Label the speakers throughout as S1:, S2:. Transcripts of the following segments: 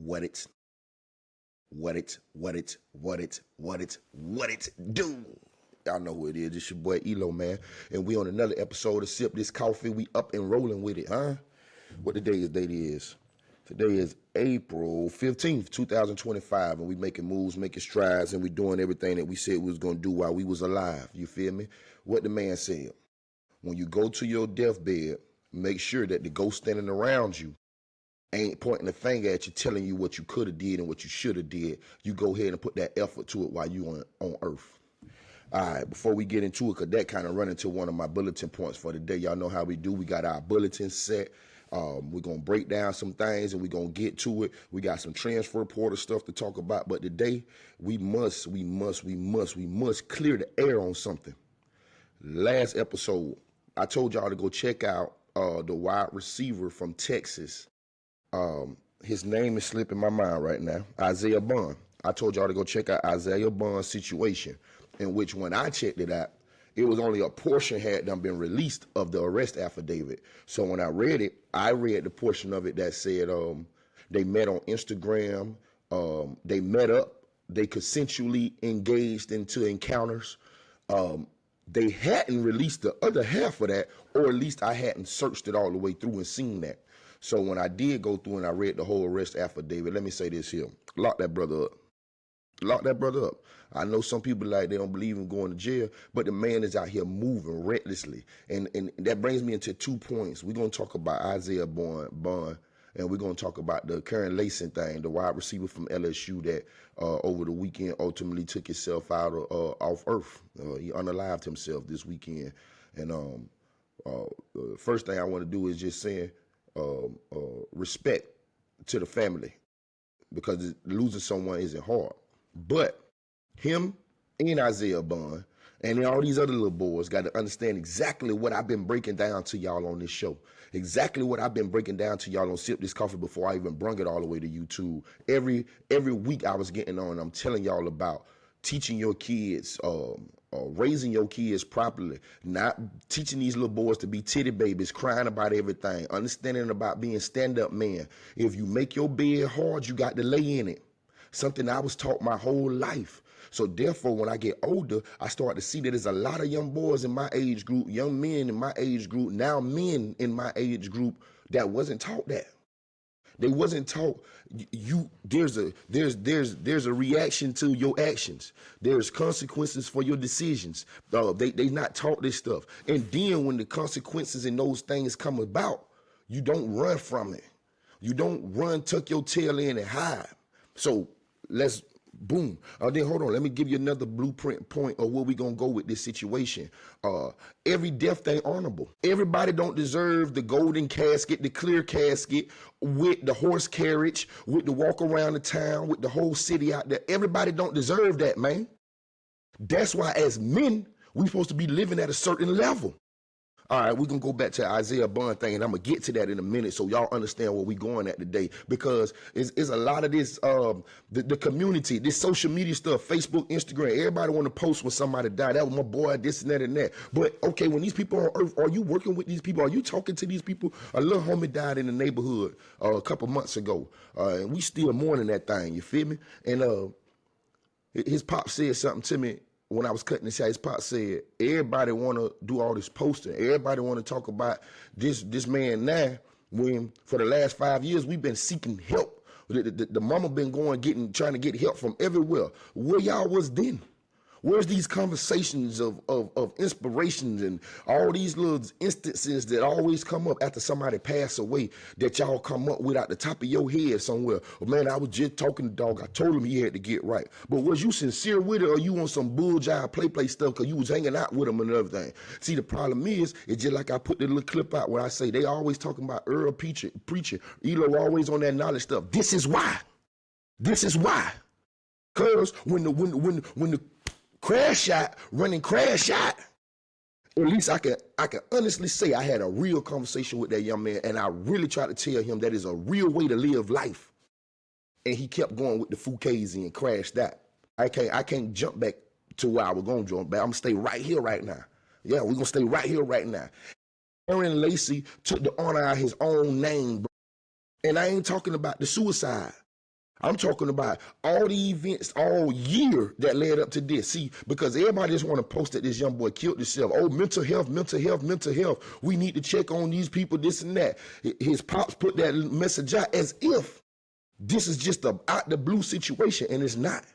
S1: What it do? Y'all know who it is. It's your boy Elooo, man. And we on another episode of Sip This Coffee. We up and rolling with it, huh? What the date is? Today is April 15th, 2025, and we making moves, making strides, and we doing everything that we said we was going to do while we was alive. You feel me? What the man said. When you go to your deathbed, make sure that the ghost standing around you ain't pointing the finger at you, telling you what you could have did and what you should have did. You go ahead and put that effort to it while you on earth. All right, before we get into it, because that kind of run into one of my bulletin points for the day. Y'all know how we do. We got our bulletin set. We're going to break down some things and we're going to get to it. We got some transfer portal stuff to talk about. But today, we must clear the air on something. Last episode, I told y'all to go check out the wide receiver from Texas. His name is slipping my mind right now, Isaiah Bond. I told y'all to go check out Isaiah Bond's situation, in which when I checked it out, it was only a portion had done been released of the arrest affidavit. So when I read it, I read the portion of it that said they met on Instagram, they met up, they consensually engaged into encounters. They hadn't released the other half of that, or at least I hadn't searched it all the way through and seen that. So when I did go through and I read the whole arrest affidavit, let me say this here. Lock that brother up. Lock that brother up. I know some people like they don't believe in going to jail, but the man is out here moving recklessly. And that brings me into 2 points. We're going to talk about Isaiah Bond, and we're going to talk about the Karen Layson thing, the wide receiver from LSU that over the weekend ultimately took himself out off earth. He unalived himself this weekend. And first thing I want to do is just say respect to the family, because losing someone isn't hard. But him and Isaiah Bond and all these other little boys got to understand exactly what I've been breaking down to y'all on this show. Exactly what I've been breaking down to y'all on Sip This Coffee before I even brung it all the way to YouTube. Every week I was getting on, I'm telling y'all about teaching your kids, raising your kids properly, not teaching these little boys to be titty babies, crying about everything, understanding about being stand-up man. If you make your bed hard, you got to lay in it. Something I was taught my whole life. So therefore, when I get older, I start to see that there's a lot of young boys in my age group, young men in my age group, now men in my age group that wasn't taught that. They wasn't taught there's a reaction to your actions. There's consequences for your decisions. They not taught this stuff. And then when the consequences and those things come about, you don't run from it. You don't run, tuck your tail in and hide. So let's boom. Then hold on. Let me give you another blueprint point of where we gonna go with this situation. Every death ain't honorable. Everybody don't deserve the golden casket, the clear casket, with the horse carriage, with the walk around the town, with the whole city out there. Everybody don't deserve that, man. That's why as men, we supposed to be living at a certain level. All right, we're going to go back to Isaiah Bond thing, and I'm going to get to that in a minute so y'all understand where we're going at today, because it's a lot of this, the community, this social media stuff, Facebook, Instagram, everybody want to post when somebody died. That was my boy, this and that and that. But, okay, when these people on earth, are you working with these people? Are you talking to these people? A little homie died in the neighborhood a couple months ago, and we still mourning that thing, you feel me? And his pop said something to me. When I was cutting this out, his pop said, everybody want to do all this posting. Everybody want to talk about this man now, when for the last 5 years, we've been seeking help. The mama been trying to get help from everywhere. Where y'all was then? Where's these conversations of inspirations and all these little instances that always come up after somebody pass away that y'all come up with out the top of your head somewhere? Oh, man, I was just talking to dog. I told him he had to get right. But was you sincere with it, or you on some bull jive play stuff because you was hanging out with him and everything? See, the problem is, it's just like I put the little clip out where I say they always talking about Earl preacher. Elooo always on that knowledge stuff. This is why. Because when the running crash shot, at least I can honestly say I had a real conversation with that young man, and I really tried to tell him that is a real way to live life. And he kept going with the fugazi and crashed out. I can't jump back to where I was going to jump back. I'm going to stay right here right now. Yeah, we're going to stay right here right now. Aaron Lacey took the honor out of his own name, bro. And I ain't talking about the suicide. I'm talking about all the events all year that led up to this. See, because everybody just want to post that this young boy killed himself. Oh, mental health, mental health, mental health. We need to check on these people, this and that. His pops put that message out as if this is just a out the blue situation, and it's not.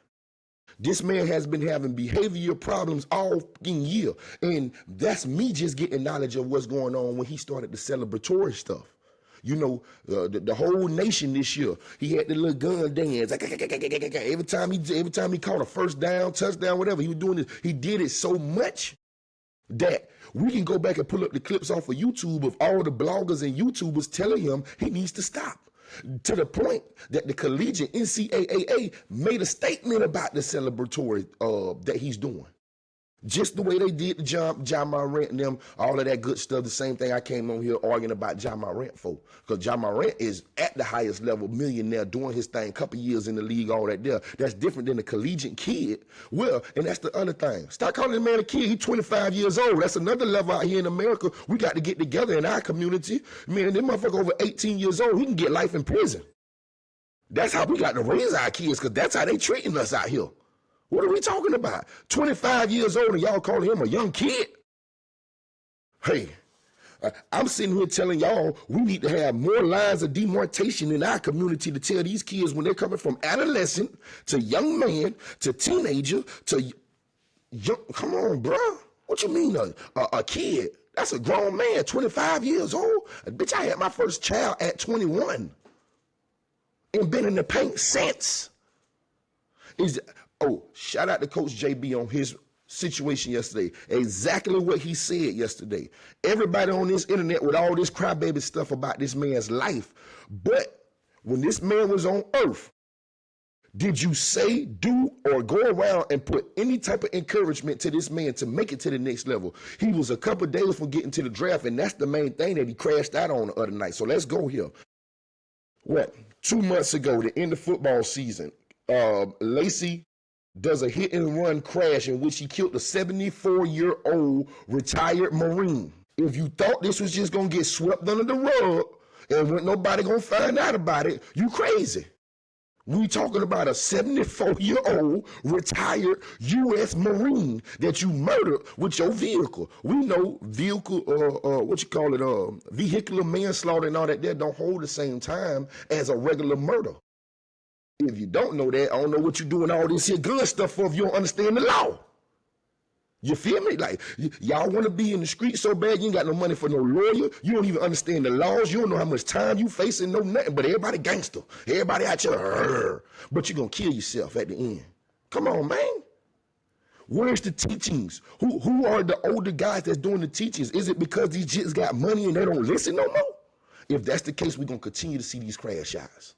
S1: This man has been having behavioral problems all fucking year. And that's me just getting knowledge of what's going on when he started the celebratory stuff. You know, the whole nation this year, he had the little gun dance. Every time he caught a first down, touchdown, whatever, he was doing this. He did it so much that we can go back and pull up the clips off of YouTube of all the bloggers and YouTubers telling him he needs to stop. To the point that the collegiate NCAA made a statement about the celebratory that he's doing. Just the way they did the John Morant and them, all of that good stuff. The same thing I came on here arguing about John Morant for. Because John Morant is at the highest level, millionaire, doing his thing, couple years in the league, all that there. That's different than the collegiate kid. Well, and that's the other thing. Stop calling the man a kid. He's 25 years old. That's another level out here in America. We got to get together in our community. Man, this motherfucker over 18 years old, he can get life in prison. That's how we got to raise our kids, because that's how they treating us out here. What are we talking about? 25 years old and y'all calling him a young kid? Hey, I'm sitting here telling y'all we need to have more lines of demarcation in our community to tell these kids when they're coming from adolescent to young man to teenager to young. Come on, bro. What you mean a kid? That's a grown man, 25 years old. Bitch, I had my first child at 21 and been in the paint since. Oh, shout out to Coach JB on his situation yesterday. Exactly what he said yesterday. Everybody on this internet with all this crybaby stuff about this man's life. But when this man was on earth, did you say, do, or go around and put any type of encouragement to this man to make it to the next level? He was a couple days from getting to the draft, and that's the main thing that he crashed out on the other night. So let's go here. What? 2 months ago, the end of football season, Lacey does a hit and run crash in which he killed a 74-year-old retired Marine. If you thought this was just gonna get swept under the rug and when nobody gonna find out about it, you crazy. We talking about a 74-year-old retired U.S. Marine that you murdered with your vehicle. We know vehicle, vehicular manslaughter and all that there don't hold the same time as a regular murder. If you don't know that, I don't know what you're doing all this here gun stuff for if you don't understand the law. You feel me? Like, y'all want to be in the street so bad, you ain't got no money for no lawyer. You don't even understand the laws. You don't know how much time you facing, no nothing. But everybody gangster. Everybody out here. But you're going to kill yourself at the end. Come on, man. Where's the teachings? Who are the older guys that's doing the teachings? Is it because these jits got money and they don't listen no more? If that's the case, we're going to continue to see these crash outs.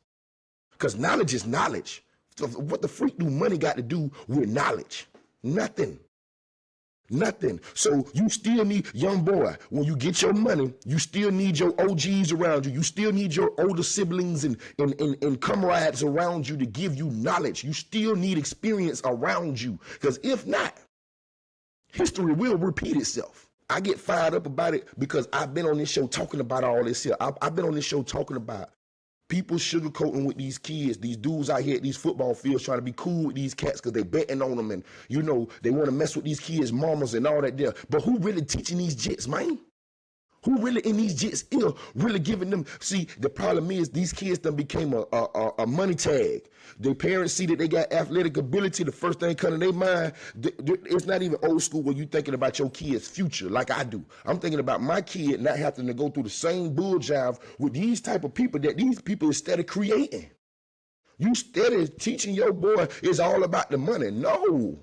S1: Because knowledge is knowledge. So what the freak do money got to do with knowledge? Nothing. Nothing. So you still need, young boy, when you get your money, you still need your OGs around you. You still need your older siblings and comrades around you to give you knowledge. You still need experience around you. Because if not, history will repeat itself. I get fired up about it because I've been on this show talking about all this here. I've been on this show talking about people sugarcoating with these kids, these dudes out here at these football fields trying to be cool with these cats because they betting on them and, you know, they want to mess with these kids' mamas and all that there. But who really teaching these jits, man? Who really in these jits ill, really giving them? See, the problem is these kids done became a money tag. Their parents see that they got athletic ability. The first thing coming to their mind, it's not even old school when you thinking about your kid's future like I do. I'm thinking about my kid not having to go through the same bull jive with these type of people that these people instead of creating. You steady teaching your boy it's all about the money. No.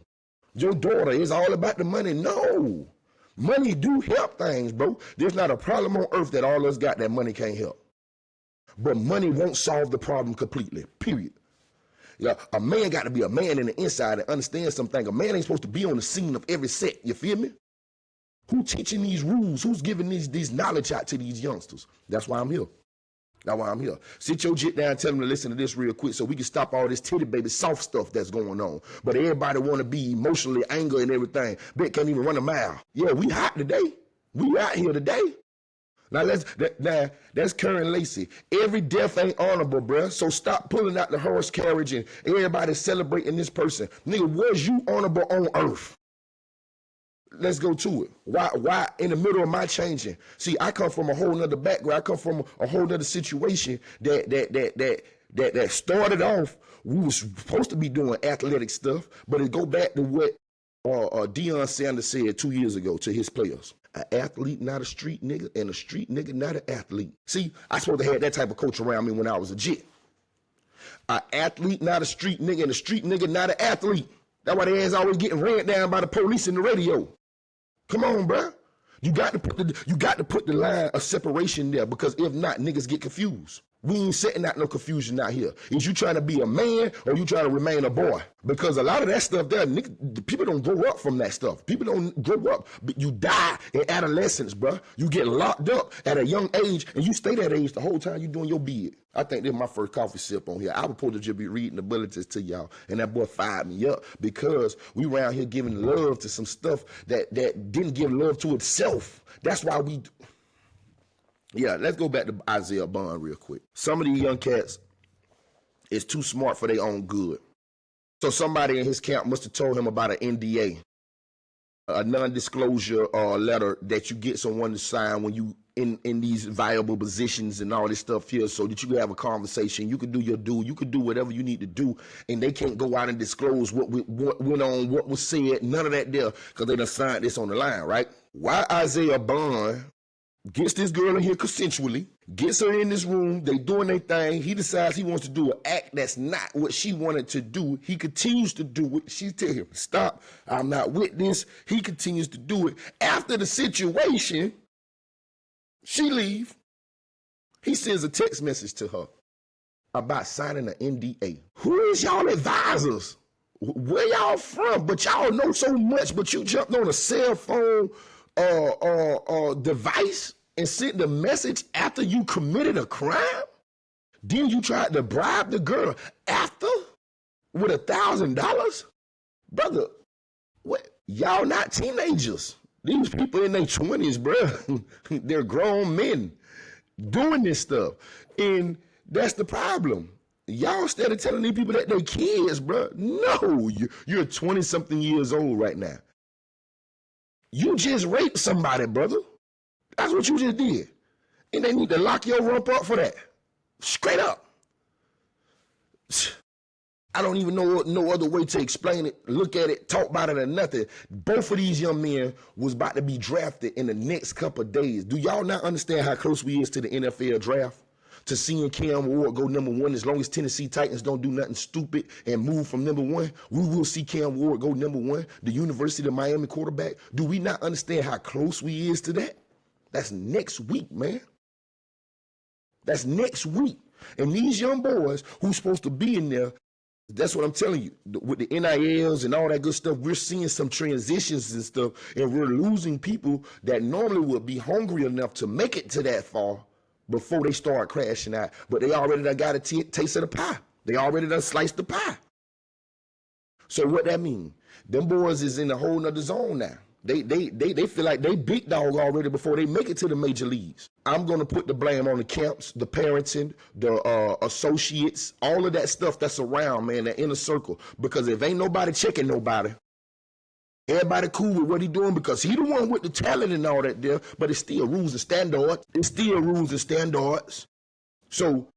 S1: Your daughter is all about the money. No. Money do help things, bro. There's not a problem on earth that all us got that money can't help. But money won't solve the problem completely, period. Yeah, a man got to be a man in the inside and understand something. A man ain't supposed to be on the scene of every set, you feel me? Who teaching these rules? Who's giving these knowledge out to these youngsters? That's why I'm here. That's why I'm here. Sit your jit down and tell them to listen to this real quick so we can stop all this titty baby soft stuff that's going on. But everybody want to be emotionally angry and everything. Bet can't even run a mile. Yeah, we hot today. We out here today. Now that's Karen Lacey. Every death ain't honorable, bruh. So stop pulling out the horse carriage and everybody celebrating this person. Nigga, was you honorable on earth? Let's go to it. Why in the middle of my changing? See, I come from a whole nother background. I come from a whole nother situation that started off, we was supposed to be doing athletic stuff, but it go back to what Deion Sanders said 2 years ago to his players. An athlete, not a street nigga, and a street nigga, not an athlete. See, I supposed to have that type of coach around me when I was a jit. An athlete, not a street nigga, and a street nigga, not an athlete. That's why they ass always getting ran down by the police in the radio. Come on, bruh. You got to put the line of separation there, because if not, niggas get confused. We ain't setting out no confusion out here. Is you trying to be a man or you trying to remain a boy? Because a lot of that stuff there, people don't grow up from that stuff. People don't grow up. But you die in adolescence, bruh. You get locked up at a young age, and you stay that age the whole time you doing your bid. I think this is my first coffee sip on here. I was supposed to just be reading the bulletins to y'all, and that boy fired me up because we around here giving love to some stuff that didn't give love to itself. That's why we... Yeah, let's go back to Isaiah Bond real quick. Some of these young cats is too smart for their own good. So somebody in his camp must have told him about an NDA, a non-disclosure letter that you get someone to sign when you in these viable positions and all this stuff here, so that you can have a conversation. You can do your due. You can do whatever you need to do, and they can't go out and disclose what went on, what was said, none of that there, because they done signed this on the line, right? Why Isaiah Bond gets this girl in here consensually, gets her in this room, they doing their thing, he decides he wants to do an act that's not what she wanted to do. He continues to do it. She tell him, stop, I'm not with this. He continues to do it. After the situation, she leave. He sends a text message to her about signing an NDA. Who is y'all advisors? Where y'all from? But y'all know so much, but you jumped on a cell phone device and sent the message after you committed a crime? Then you tried to bribe the girl after with $1,000? Brother, what? Y'all not teenagers. These people in their 20s, bro. They're grown men doing this stuff. And that's the problem. Y'all, instead of telling these people that they're kids, bro, no, you're 20-something years old right now. You just raped somebody, brother. That's what you just did. And they need to lock your rump up for that. Straight up. I don't even know no other way to explain it, look at it, talk about it or nothing. Both of these young men was about to be drafted in the next couple of days. Do y'all not understand how close we is to the NFL draft? To seeing Cam Ward go #1, as long as Tennessee Titans don't do nothing stupid and move from #1, we will see Cam Ward go #1, the University of Miami quarterback. Do we not understand how close we is to that? That's next week, man. That's next week. And these young boys who's supposed to be in there, that's what I'm telling you. With the NILs and all that good stuff, we're seeing some transitions and stuff, and we're losing people that normally would be hungry enough to make it to that far before they start crashing out. But they already done got a taste of the pie. They already done sliced the pie. So what that mean? Them boys is in a whole nother zone now. They feel like they big dog already before they make it to the major leagues. I'm going to put the blame on the camps, the parenting, the associates, all of that stuff that's around, man, that inner circle. Because if ain't nobody checking nobody, everybody cool with what he doing because he the one with the talent and all that there, but it's still rules and standards. It's still rules and standards. So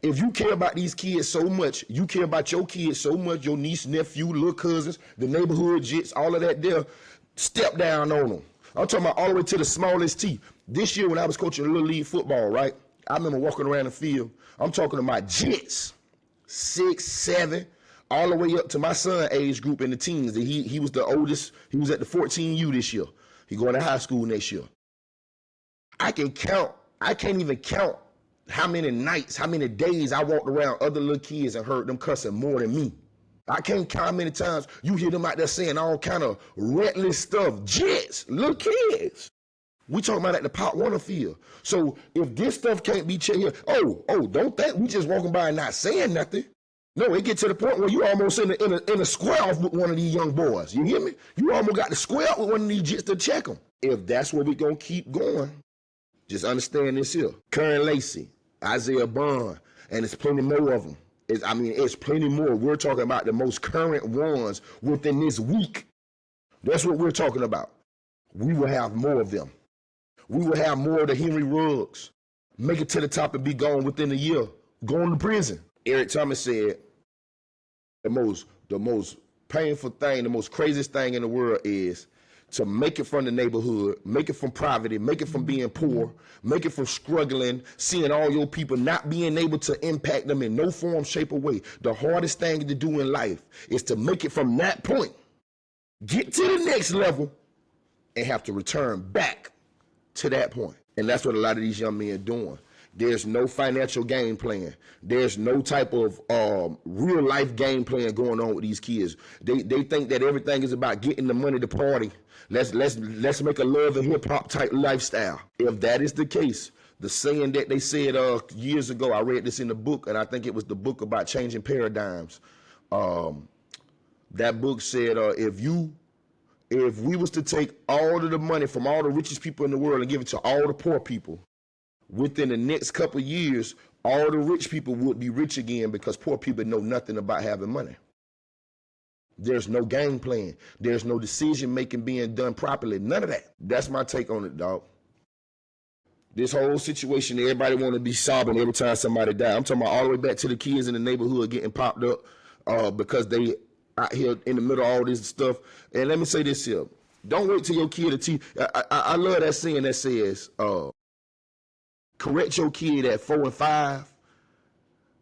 S1: if you care about these kids so much, you care about your kids so much, your niece, nephew, little cousins, the neighborhood jits, all of that there, step down on them. I'm talking about all the way to the smallest T. This year when I was coaching Little League football, right, I remember walking around the field. I'm talking about jits, 6, 7, all the way up to my son age group in the teens. He was the oldest. He was at the 14U this year. He going to high school next year. I can't even count how many nights, how many days I walked around other little kids and heard them cussing more than me. I can't count how many times you hear them out there saying all kind of reckless stuff. Jets, little kids. We talking about at the Pop Warner field. So if this stuff can't be checked here, don't think we just walking by and not saying nothing. No, it get to the point where you almost in a square off with one of these young boys. You hear me? You almost got to square up with one of these jits to check them. If that's where we gonna keep going, Just understand this here. Karen Lacey, Isaiah Bond, and it's plenty more of them. It's plenty more. We're talking about the most current ones within this week. That's what we're talking about. We will have more of them. We will have more of the Henry Ruggs. Make it to the top and be gone within a year. Going to prison. Eric Thomas said the most painful thing, the most craziest thing in the world is to make it from the neighborhood, make it from poverty, make it from being poor, make it from struggling, seeing all your people not being able to impact them in no form, shape, or way. The hardest thing to do in life is to make it from that point, get to the next level, and have to return back to that point. And that's what a lot of these young men are doing. There's no financial game plan. There's no type of real life game plan going on with these kids. They think that everything is about getting the money to party. Let's make a love and hip hop type lifestyle. If that is the case, the saying that they said years ago, I read this in the book, and I think it was the book about changing paradigms. That book said, if we was to take all of the money from all the richest people in the world and give it to all the poor people, within the next couple of years, all the rich people would be rich again because poor people know nothing about having money. There's no game plan. There's no decision making being done properly. None of that. That's my take on it, dog. This whole situation, everybody want to be sobbing every time somebody die. I'm talking about all the way back to the kids in the neighborhood getting popped up because they out here in the middle of all this stuff. And let me say this here. Don't wait till your kid to teach. I love that saying that says, correct your kid at 4 and 5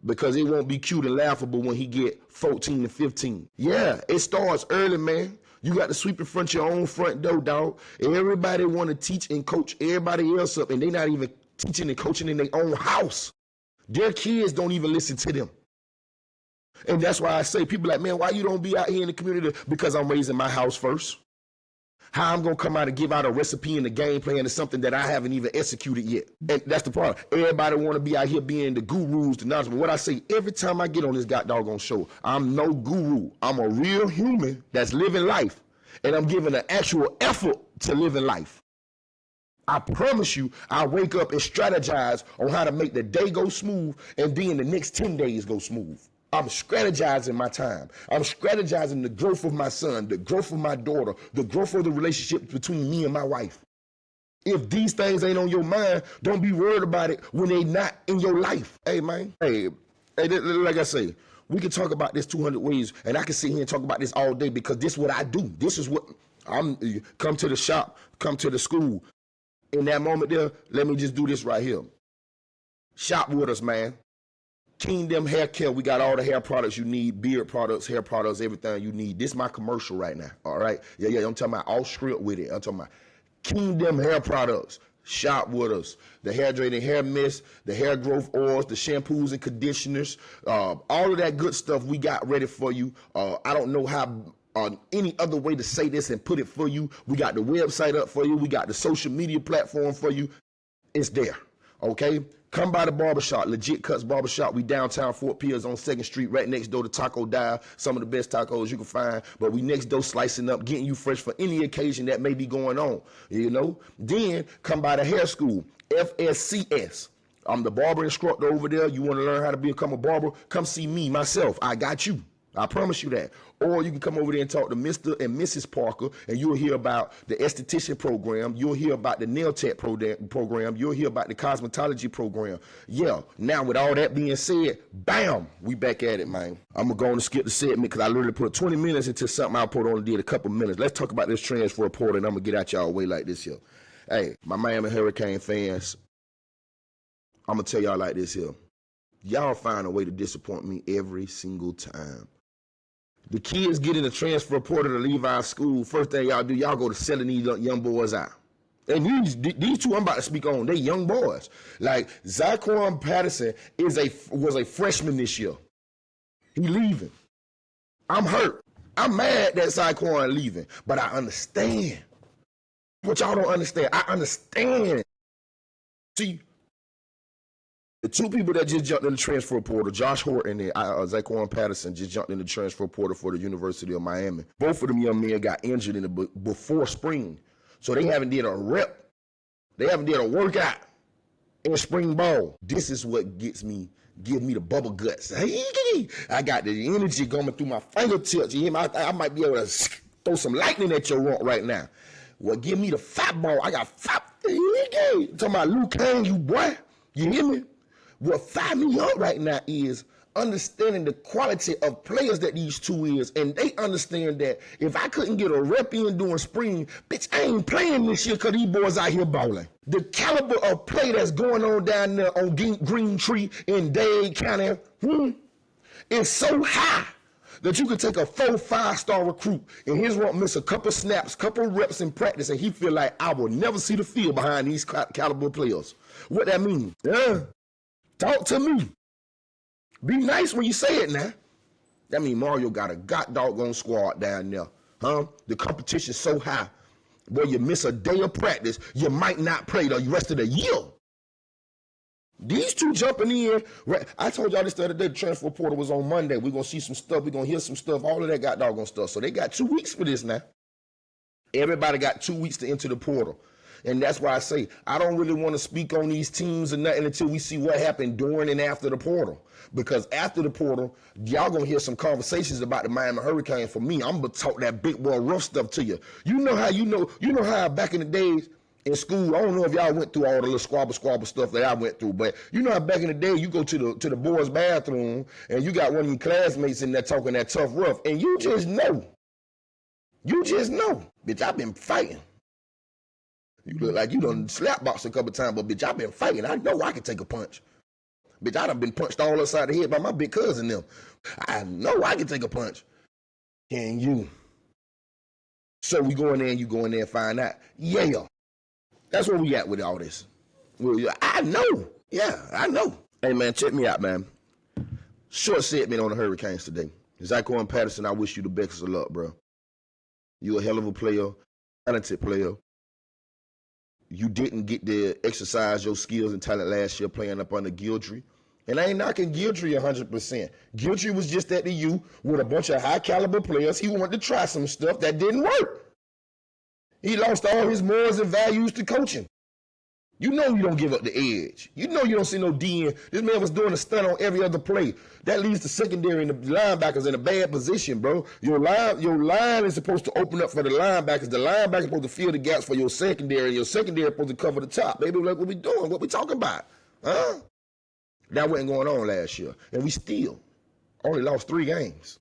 S1: because it won't be cute and laughable when he get 14 and 15. Yeah, it starts early, man. You got to sweep in front of your own front door, dog. Everybody want to teach and coach everybody else up, and they not even teaching and coaching in their own house. Their kids don't even listen to them. And that's why I say, people like, man, why you don't be out here in the community? Because I'm raising my house first. How I'm going to come out and give out a recipe and a game plan is something that I haven't even executed yet. And that's the problem. Everybody want to be out here being the gurus, the knowledge. But what I say every time I get on this doggone show, I'm no guru. I'm a real human that's living life. And I'm giving an actual effort to living life. I promise you, I wake up and strategize on how to make the day go smooth and then the next 10 days go smooth. I'm strategizing my time. I'm strategizing the growth of my son, the growth of my daughter, the growth of the relationship between me and my wife. If these things ain't on your mind, don't be worried about it when they not in your life. Hey, man. Hey, like I say, we can talk about this 200 ways, and I can sit here and talk about this all day because this is what I do. This is what come to the shop, come to the school. In that moment there, let me just do this right here. Shop with us, man. Kingdom Hair Care, we got all the hair products you need, beard products, hair products, everything you need. This is my commercial right now, all right? Yeah, I'm talking about all script with it. I'm talking about Kingdom Hair Products. Shop with us. The hair draining hair mist, the hair growth oils, the shampoos and conditioners, all of that good stuff we got ready for you. I don't know how any other way to say this and put it for you. We got the website up for you. We got the social media platform for you. It's there, okay? Come by the barbershop, Legit Cuts Barbershop. We downtown Fort Pierce on 2nd Street, right next door to Taco Dive. Some of the best tacos you can find. But we next door slicing up, getting you fresh for any occasion that may be going on, you know. Then come by the hair school, FSCS. I'm the barber instructor over there. You want to learn how to become a barber? Come see me, myself. I got you. I promise you that. Or you can come over there and talk to Mr. and Mrs. Parker, and you'll hear about the esthetician program. You'll hear about the nail tech program. You'll hear about the cosmetology program. Yeah, now with all that being said, bam, we back at it, man. I'm going to go on and skip the segment because I literally put 20 minutes into something I put on and did a couple minutes. Let's talk about this transfer portal, and I'm going to get out y'all way like this here. Hey, my Miami Hurricane fans, I'm going to tell y'all like this here. Y'all find a way to disappoint me every single time. The kids get in the transfer portal to leave our school. First thing y'all do, y'all go to selling these young boys out. And these two I'm about to speak on, they young boys. Like Zyquan Patterson was a freshman this year. He leaving. I'm hurt. I'm mad that Zyquan leaving, but I understand. What y'all don't understand, I understand. See, the two people that just jumped in the transfer portal, Josh Horton and Zyquan Patterson, just jumped in the transfer portal for the University of Miami. Both of them young men got injured before spring. So they haven't did a rep. They haven't did a workout in spring ball. This is what give me the bubble guts. I got the energy going through my fingertips. You hear me? I might be able to throw some lightning at your rump right now. What give me the fat ball? I got fat. Talking about Luke Kane, you boy. You hear me? What fire me up right now is understanding the quality of players that these two is, and they understand that if I couldn't get a rep in during spring, bitch, I ain't playing this year because these boys out here balling. The caliber of play that's going on down there on Green Tree in Dade County is so high that you could take a 4-5-star recruit and his rump miss a couple snaps, couple reps in practice, and he feel like I will never see the field behind these caliber players. What that mean? Talk to me. Be nice when you say it now. That mean Mario got a doggone squad down there. The competition's so high. Boy, you miss a day of practice, you might not play the rest of the year. These two jumping in. I told y'all this the other day, the transfer portal was on Monday. We're going to see some stuff. We're going to hear some stuff. All of that got doggone stuff. So they got 2 weeks for this now. Everybody got 2 weeks to enter the portal. And that's why I say I don't really want to speak on these teams or nothing until we see what happened during and after the portal. Because after the portal, y'all gonna hear some conversations about the Miami Hurricanes. For me, I'm gonna talk that big boy rough stuff to you. You know how back in the days in school, I don't know if y'all went through all the little squabble stuff that I went through, but you know how back in the day you go to the boys' bathroom and you got one of your classmates in there talking that tough rough, and you just know. Bitch, I've been fighting. You look like you done slapboxed a couple times, but bitch, I've been fighting. I know I can take a punch. Bitch, I done been punched all upside the head by my big cousin them. I know I can take a punch. Can you? So we go in there and you go in there and find out. Yeah. That's where we at with all this. I know. Yeah, I know. Hey, man, check me out, man. Short segment on the Hurricanes today. Zyko and Patterson, I wish you the best of luck, bro. You a hell of a player, talented player. You didn't get to exercise your skills and talent last year playing up under Guiltry. And I ain't knocking Guiltry 100%. Guiltry was just at the U with a bunch of high caliber players. He wanted to try some stuff that didn't work. He lost all his morals and values to coaching. You know you don't give up the edge. You know you don't see no DN. This man was doing a stunt on every other play. That leaves the secondary and the linebackers in a bad position, bro. Your line is supposed to open up for the linebackers. The linebackers supposed to fill the gaps for your secondary. Your secondary is supposed to cover the top. Baby, like what we doing? What we talking about? Huh? That wasn't going on last year. And we still only lost 3 games.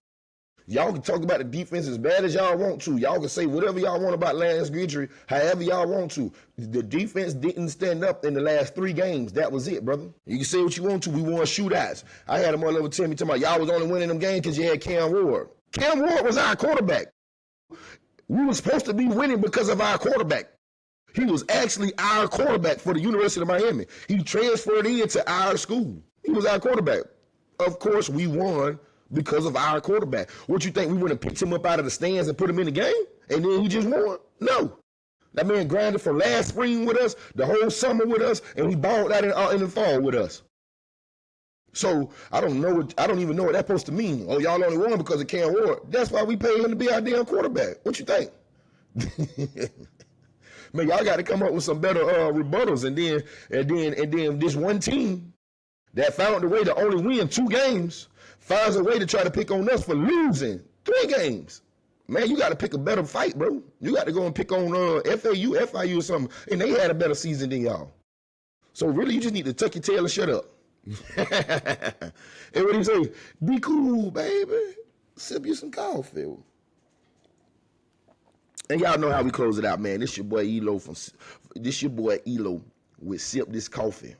S1: Y'all can talk about the defense as bad as y'all want to. Y'all can say whatever y'all want about Lance Guidry, however y'all want to. The defense didn't stand up in the last 3 games. That was it, brother. You can say what you want to. We won shootouts. I had a mother tell me, y'all was only winning them games because you had Cam Ward. Cam Ward was our quarterback. We were supposed to be winning because of our quarterback. He was actually our quarterback for the University of Miami. He transferred into our school. He was our quarterback. Of course, we won because of our quarterback. What you think, we wouldn't have picked him up out of the stands and put him in the game? And then he just won? No. That man grinded from last spring with us, the whole summer with us, and he balled out in the fall with us. So I don't even know what that's supposed to mean. Oh, y'all only won because of Cam Ward. That's why we paid him to be our damn quarterback. What you think? Man, y'all got to come up with some better rebuttals, and then this one team that found a way to only win 2 games finds a way to try to pick on us for losing 3 games. Man, you got to pick a better fight, bro. You got to go and pick on FIU or something, and they had a better season than y'all. So really, you just need to tuck your tail and shut up. And what do you say? Be cool, baby. Sip you some coffee. And y'all know how we close it out, man. This your boy Elooo with Sip This Coffee.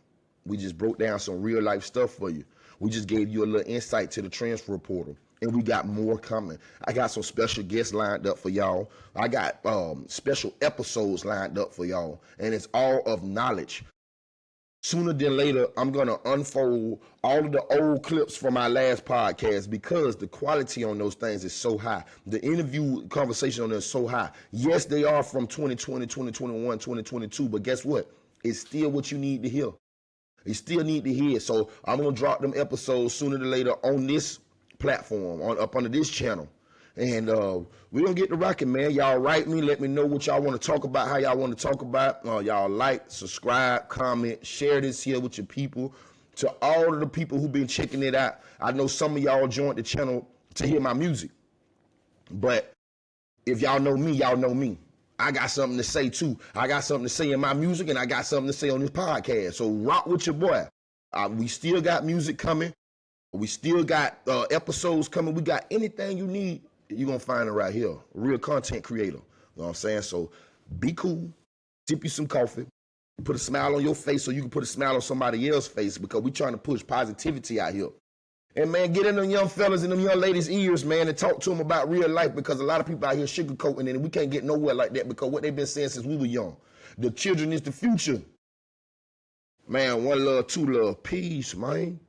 S1: We just broke down some real life stuff for you. We just gave you a little insight to the transfer portal, and we got more coming. I got some special guests lined up for y'all. I got special episodes lined up for y'all, and it's all of knowledge. Sooner than later, I'm going to unfold all of the old clips from our last podcast because the quality on those things is so high. The interview conversation on them is so high. Yes, they are from 2020, 2021, 2022, but guess what? It's still what you need to hear. You still need to hear it. So I'm going to drop them episodes sooner than later on this platform, up under this channel. And we're going to get to rocking, man. Y'all write me. Let me know what y'all want to talk about, how y'all want to talk about. Y'all like, subscribe, comment, share this here with your people. To all of the people who've been checking it out, I know some of y'all joined the channel to hear my music. But if y'all know me, y'all know me. I got something to say too. I got something to say in my music, and I got something to say on this podcast. So rock with your boy. We still got music coming. We still got episodes coming. We got anything you need, you're going to find it right here. Real content creator. You know what I'm saying? So be cool. Sip you some coffee. Put a smile on your face so you can put a smile on somebody else's face, because we trying to push positivity out here. And, man, get in them young fellas and them young ladies' ears, man, and talk to them about real life, because a lot of people out here sugarcoating it, and we can't get nowhere like that because what they've been saying since we were young. The children is the future. Man, one love, two love, peace, man.